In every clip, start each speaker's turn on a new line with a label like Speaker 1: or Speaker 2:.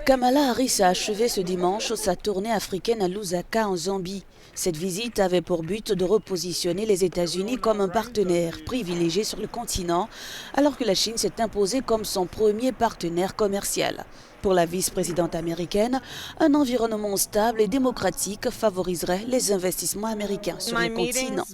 Speaker 1: Kamala Harris a achevé ce dimanche sa tournée africaine à Lusaka en Zambie. Cette visite avait pour but de repositionner les États-Unis comme un partenaire privilégié sur le continent, alors que la Chine s'est imposée comme son premier partenaire commercial. Pour la vice-présidente américaine, un environnement stable et démocratique favoriserait les investissements américains sur le continent.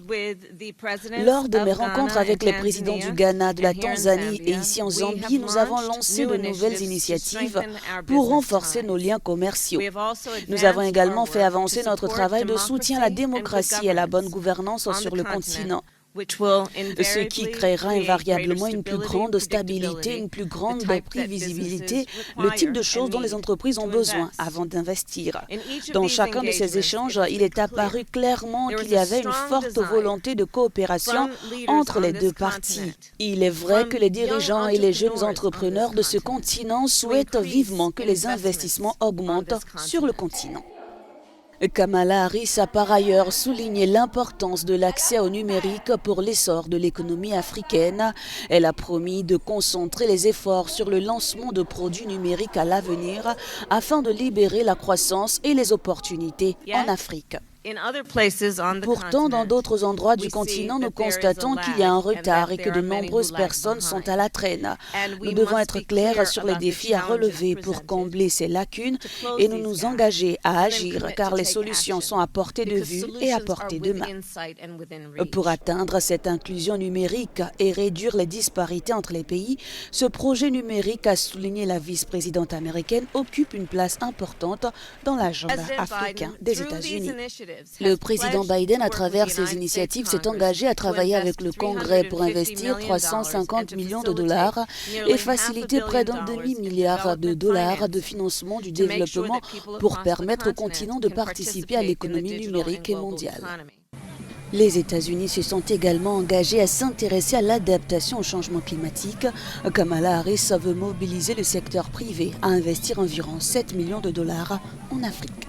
Speaker 1: Lors de mes rencontres avec les présidents du Ghana, de la Tanzanie et ici en Zambie, nous avons lancé de nouvelles initiatives pour renforcer nos liens commerciaux. Nous avons également fait avancer notre travail de soutien à la démocratie et à la bonne gouvernance sur le continent, ce qui créera invariablement une plus grande stabilité, une plus grande prévisibilité, le type de choses dont les entreprises ont besoin avant d'investir. Dans chacun de ces échanges, il est apparu clairement qu'il y avait une forte volonté de coopération entre les deux parties. Il est vrai que les dirigeants et les jeunes entrepreneurs de ce continent souhaitent vivement que les investissements augmentent sur le continent. Kamala Harris a par ailleurs souligné l'importance de l'accès au numérique pour l'essor de l'économie africaine. Elle a promis de concentrer les efforts sur le lancement de produits numériques à l'avenir afin de libérer la croissance et les opportunités en Afrique. Pourtant, dans d'autres endroits du continent, nous constatons qu'il y a un retard et que de nombreuses personnes sont à la traîne. Nous devons être clairs sur les défis à relever pour combler ces lacunes et nous engager à agir car les solutions sont à portée de vue et à portée de main. Pour atteindre cette inclusion numérique et réduire les disparités entre les pays, ce projet numérique, a souligné la vice-présidente américaine, occupe une place importante dans l'agenda africain des États-Unis. Le président Biden, à travers ses initiatives, s'est engagé à travailler avec le Congrès pour investir 350 millions de dollars et faciliter près d'un demi-milliard de dollars de financement du développement pour permettre au continent de participer à l'économie numérique mondiale. Les États-Unis se sont également engagés à s'intéresser à l'adaptation au changement climatique. Kamala Harris veut mobiliser le secteur privé à investir environ 7 millions de dollars en Afrique.